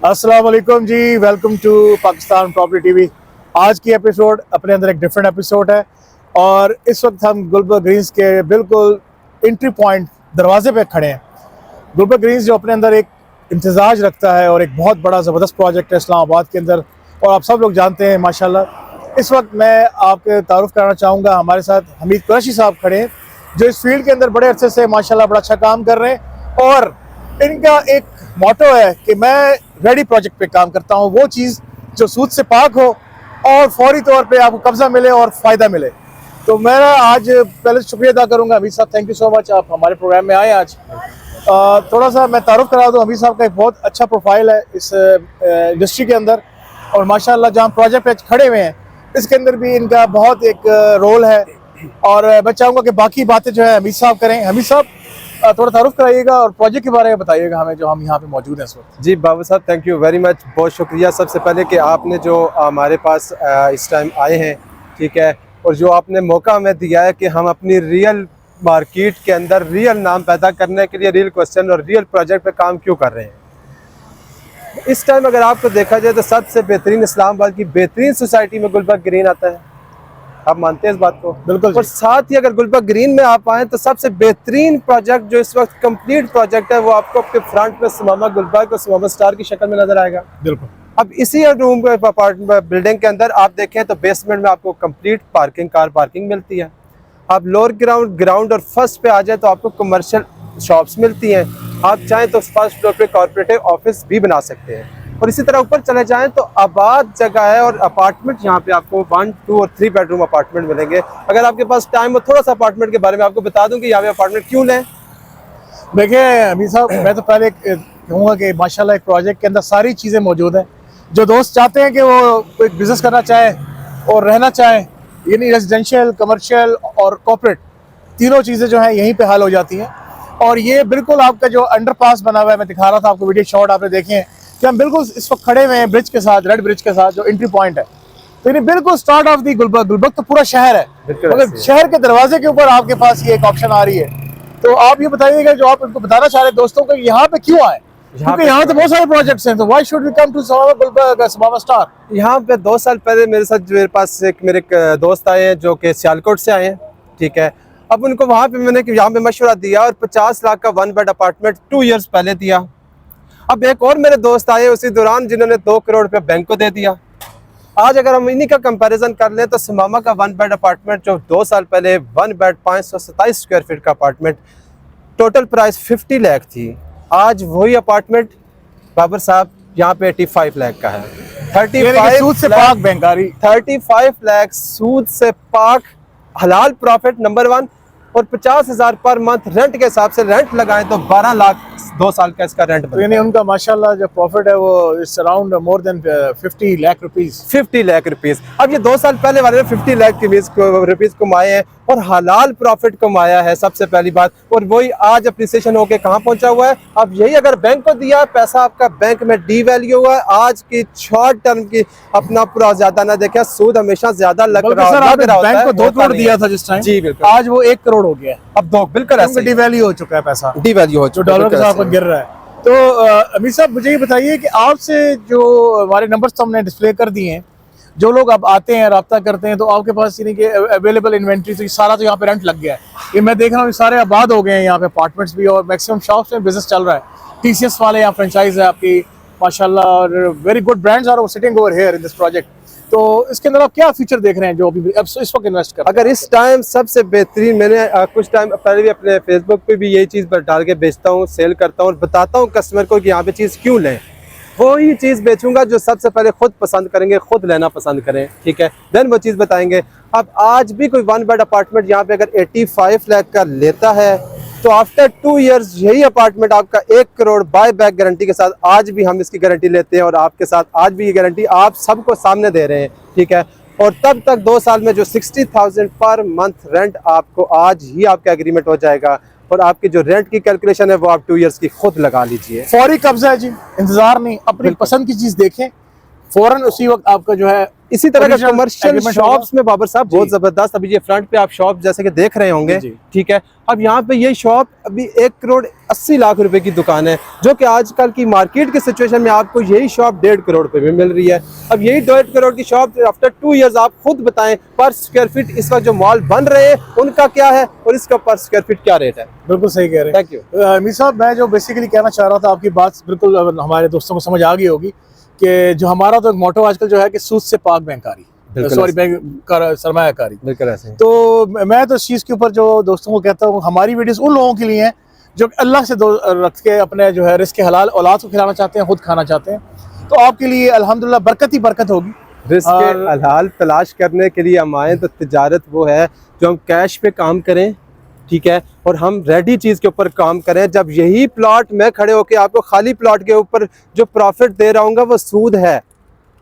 अस्सलाम वालेकुम जी, welcome to Pakistan property TV. आज की एपिसोड अपने अंदर एक डिफरेंट एपिसोड है और इस वक्त हम गुलबर्ग ग्रीन्स के बिल्कुल एंट्री पॉइंट दरवाजे पे खड़े हैं। गुलबर्ग ग्रीन्स जो अपने अंदर एक इम्तजाज रखता है और एक बहुत बड़ा ज़बरदस्त प्रोजेक्ट है इस्लामाबाद के अंदर, और आप सब लोग जानते हैं माशाल्लाह। इस वक्त मैं आपके तारुफ कराना चाहूँगा, हमारे साथ हमीद कुरैशी साहब खड़े हैं जो इस फील्ड के अंदर बड़े अरसे से माशाल्लाह बड़ा अच्छा काम कर रहे हैं, और इनका एक मोटो है कि मैं रेडी प्रोजेक्ट पे काम करता हूँ, वो चीज़ जो सूद से पाक हो और फौरी तौर पे आपको कब्जा मिले और फ़ायदा मिले। तो मैं आज पहले शुक्रिया अदा करूँगा हमीद साहब, थैंक यू सो मच, आप हमारे प्रोग्राम में आए आज। थोड़ा सा मैं तारुफ करा दूँ, हमीद साहब का एक बहुत अच्छा प्रोफाइल है इस इंडस्ट्री के अंदर, और माशाल्लाह जहाँ प्रोजेक्ट पे खड़े हुए हैं इसके अंदर भी इनका बहुत एक रोल है। और मैं चाहूँगा कि बाकी बातें जो है हमीद साहब करें। हमीद साहब थोड़ा तारुफ कराइएगा और प्रोजेक्ट के बारे में बताइएगा हमें, जो हम यहाँ पे मौजूद हैं इस वक्त। जी बाबू साहब, थैंक यू वेरी मच, बहुत शुक्रिया सबसे पहले कि आपने जो हमारे पास इस टाइम आए हैं, ठीक है, और जो आपने मौका हमें दिया है कि हम अपनी रियल मार्केट के अंदर रियल नाम पैदा करने के लिए रियल क्वेश्चन और रियल प्रोजेक्ट पे काम क्यों कर रहे हैं। इस टाइम अगर आपको देखा जाए तो सबसे बेहतरीन इस्लामाबाद की बेहतरीन सोसाइटी में गुलबर्ग ग्रीन आता है। आप मानते हैं इस बात को? बिल्कुल। और साथ ही अगर गुलबर्ग ग्रीन में आप आए तो सबसे बेहतरीन प्रोजेक्ट जो इस वक्त कंप्लीट प्रोजेक्ट है वो आपको आपके फ्रंट में समामा गुलबर्ग और समामा स्टार की शक्ल में नजर आएगा। बिल्कुल। अब इसी रूम बिल्डिंग के अंदर आप देखें तो बेसमेंट में आपको कंप्लीट पार्किंग, कार पार्किंग मिलती है। आप लोअर ग्राउंड और फर्स्ट पे आ जाए तो आपको कमर्शियल शॉप्स मिलती हैं। आप चाहें तो फर्स्ट फ्लोर पे कॉर्पोरेटिव ऑफिस भी बना सकते हैं, और इसी तरह ऊपर चले जाएं तो आबाद जगह है और अपार्टमेंट यहाँ पे आपको 1, 2 और 3 बेडरूम अपार्टमेंट मिलेंगे। अगर आपके पास टाइम हो थोड़ा सा अपार्टमेंट के बारे में आपको बता दूं कि यहाँ पे अपार्टमेंट क्यों लें। देखिए अमीर साहब, मैं तो पहले कहूँगा कि माशाल्लाह एक प्रोजेक्ट के अंदर सारी चीज़ें मौजूद हैं। जो दोस्त चाहते हैं कि वो कोई बिजनेस करना चाहे और रहना चाहे, यानी रेजिडेंशियल, कमर्शियल और कॉर्पोरेट, तीनों चीज़ें जो हैं यहीं पे हल हो जाती हैं। और ये बिल्कुल आपका जो अंडरपास बना हुआ है, मैं दिखा रहा था आपको वीडियो शॉट आपने देखे हैं कि हम बिल्कुल इस वक्त खड़े हुए हैं ब्रिज के साथ, रेड ब्रिज के साथ, जो एंट्री पॉइंट है। तो ये बिल्कुल स्टार्ट ऑफ दी गुलबर्ग तो पूरा शहर है, मगर शहर के दरवाजे के ऊपर आपके पास ये एक ऑप्शन आ रही है। तो आप ये बताइएगा जो आप इनको बताना चाह रहे हैं दोस्तों को, यहाँ पे क्यों आए, क्योंकि यहाँ तो बहुत सारे प्रोजेक्ट्स हैं, तो why should we come to Gulberg Samama star. यहाँ पे 2 साल पहले मेरे साथ मेरे पास मेरे दोस्त आए हैं जो कि सियालकोट से आए हैं, ठीक है। अब उनको वहाँ पे मैंने यहाँ पे मशवरा दिया और 50 लाख का 1 बेड अपार्टमेंट 2 ईयर्स पहले दिया। अब एक और मेरे दोस्त आए उसी दौरान जिन्होंने 2 करोड़ रुपये बैंक को दे दिया। आज अगर हम इन्हीं का कंपैरिजन कर लें तो समामा का 1 बेड अपार्टमेंट जो 2 साल पहले 1 बेड 527 स्क्वायर फीट का अपार्टमेंट टोटल प्राइस 50 लाख थी, आज वही अपार्टमेंट बाबर साहब यहाँ पे 85 लाख का है। 35 सूद से पाक बैंक आ रही, 35 लाख सूद से पाक हलाल प्रॉफिट नंबर 1, और 50,000 पर मंथ रेंट के हिसाब से रेंट लगाएं तो 12 लाख 2 साल का इसका रेंट बनता है। यानी उनका माशाल्लाह जो प्रॉफिट है वो it's around more than 50 lakh rupees. 50 lakh rupees. अब ये 2 साल पहले वाले ने 50 लाख रुपीस कमाए हैं और हलाल प्रॉफिट कमाया है सबसे पहली बात, और वही आज अप्रिसिएशन होके कहाँ पहुंचा हुआ है। अब यही अगर बैंक को दिया पैसा, आपका बैंक में डी वैल्यू हुआ है। आज की शॉर्ट टर्म की अपना पूरा ज्यादा ना देखे, सूद हमेशा ज्यादा लग रहा है। बैंक को 2 करोड़ दिया था जिस टाइम, जी बिल्कुल, आज वो 1 करोड़ हो गया, अब 2 बिल्कुल ऐसे डी वैल्यू हो चुका है, पैसा डी वैल्यू हो चुका है, डॉलर के साथ गिर रहा है। तो अमीर साहब मुझे ये बताइए कि आपसे जो हमारे नंबर्स तो हमने डिस्प्ले कर दिए हैं, जो लोग अब आते हैं रब्ता करते हैं तो आपके पास यानी कि अवेलेबल इन्वेंट्री तो सारा तो यहाँ पे रेंट लग गया है। ये मैं देख रहा हूँ सारे आबाद हो गए हैं यहाँ पे, अपार्टमेंट्स भी और मैक्सिमम शॉप्स में बिजनेस चल रहा है। TCS वाले यहाँ फ्रेंचाइज है आपकी माशाल्लाह, और very good brands are sitting over here in this project. तो इसके अंदर आप क्या फीचर देख रहे हैं जो अभी अब इस वक्त इन्वेस्ट कर? अगर इस टाइम सबसे बेहतरीन, मैंने कुछ टाइम पहले भी अपने फेसबुक पे भी यही चीज़ डाल के बेचता हूँ, सेल करता हूँ और बताता हूँ कस्टमर को कि यहाँ पे चीज़ क्यों लें। वही चीज़ बेचूंगा जो सबसे पहले खुद पसंद करेंगे, खुद लेना पसंद करें, ठीक है, देन वो चीज़ बताएंगे। अब आज भी कोई 1 बेड अपार्टमेंट यहाँ पे अगर 85 लाख का लेता है तो आफ्टर 2 इयर्स यही अपार्टमेंट आपका 1 करोड़ बाय बैक गारंटी के साथ, आज भी हम इसकी गारंटी लेते हैं और आपके साथ आज भी ये गारंटी आप सबको सामने दे रहे हैं, ठीक है। और तब तक 2 साल में जो 60,000 पर मंथ रेंट आपको आज ही आपका एग्रीमेंट हो जाएगा, और आपकी जो रेंट की कैलकुलेशन है वो आप 2 इयर्स की खुद लगा लीजिए। फौरी कब्जा है जी, इंतजार नहीं, अपनी पसंद की चीज देखें, फौरन उसी वक्त आपका जो है इसी तरह का Original कमर्शियल agreement शॉप्स में बाबर साहब बहुत जी। जबरदस्त, अभी ये फ्रंट पे आप शॉप जैसे कि देख रहे होंगे, जी। ठीक है। अब यहाँ पे ये शॉप अभी 1,80,00,000 रुपए की दुकान है, जो कि आजकल की मार्केट की सिचुएशन में आपको यही शॉप 1.5 करोड़ रुपए में मिल रही है। अब यही 1.5 करोड़ की शॉप आफ्टर 2 इयर्स आप खुद बताएं पर स्क्वायर फीट इस वक्त जो मॉल बन रहे हैं उनका क्या है और इसका पर स्क्वायर फीट क्या रेट है। बिल्कुल सही कह रहे हैं। Thank you. मीर साहब, मैं जो बेसिकली कहना चाह रहा था, आपकी बात बिल्कुल हमारे दोस्तों को समझ आ गई होगी कि जो हमारा तो मोटो आजकल जो है कि सूद से पाक बैंकारी, सॉरी बैंक सरमायाकारी। बिल्कुल ऐसे ही। तो मैं तो इस चीज़ के ऊपर जो दोस्तों को कहता हूँ, हमारी वीडियोस उन लोगों के लिए हैं जो अल्लाह से रख के अपने जो है रिस्क हलाल औलाद को खिलाना चाहते हैं, खुद खाना चाहते हैं। तो आपके लिए अल्हम्दुलिल्लाह बरकत ही बरकत होगी। रिस्क हलाल तलाश करने के लिए हम आए तो तिजारत वो है जो हम कैश पे काम करें, ठीक है, और हम रेडी चीज़ के ऊपर काम करें। जब यही प्लॉट मैं खड़े होकर आपको खाली प्लॉट के ऊपर जो प्रॉफिट दे रहा हूँ वो सूद है,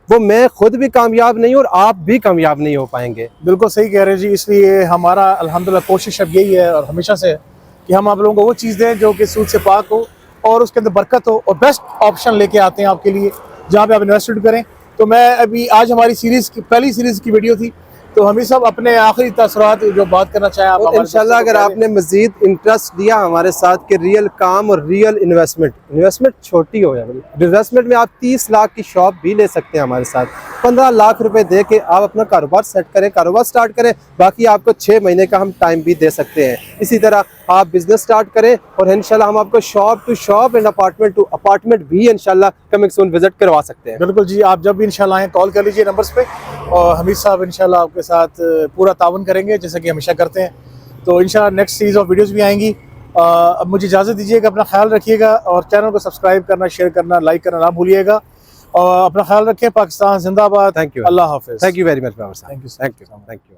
वो मैं खुद भी कामयाब नहीं और आप भी कामयाब नहीं हो पाएंगे। बिल्कुल सही कह रहे हैं जी। इसलिए हमारा अल्हम्दुलिल्लाह कोशिश अब यही है और हमेशा से कि हम आप लोगों को वो चीज़ दें जो कि सूद से पाक हो और उसके अंदर बरकत हो और बेस्ट ऑप्शन लेके आते हैं आपके लिए जहाँ पे आप इन्वेस्टमेंट करें। तो मैं अभी आज हमारी सीरीज़ की पहली सीरीज़ की वीडियो थी, तो हम सब अपने आखिरी तसरात जो बात करना चाहें आप और इंशाल्लाह अगर आपने मजीद इंटरेस्ट दिया हमारे साथ के रियल काम और रियल इन्वेस्टमेंट छोटी हो या बड़ी, इन्वेस्टमेंट में आप 30 लाख की शॉप भी ले सकते हैं हमारे साथ। 15 लाख रुपए दे के आप अपना कारोबार सेट करें, कारोबार स्टार्ट करें, बाकी आपको 6 महीने का हम टाइम भी दे सकते हैं। इसी तरह आप बिजनेस स्टार्ट करें और इंशाल्लाह हम आपको shop to shop and apartment to apartment भी इंशाल्लाह कमिंग सून विजिट करवा सकते हैं। बिल्कुल जी, आप जब भी इंशाल्लाह आएँ कॉल कर लीजिए नंबर्स पे और हमीद साहब इंशाल्लाह आपके साथ पूरा तावन करेंगे जैसा कि हमेशा करते हैं। तो इंशाल्लाह नेक्स्ट सीरीज़ ऑफ वीडियोस भी आएंगी। अब मुझे इजाज़त दीजिएगा, अपना ख्याल रखिएगा और चैनल को सब्सक्राइब करना, शेयर करना, लाइक करना ना भूलिएगा और अपना ख्याल रखें। पाकिस्तान जिंदाबाद। Thank you. अल्लाह हाफिज़। Thank you very much Babar साहब। Thank you. Thank you.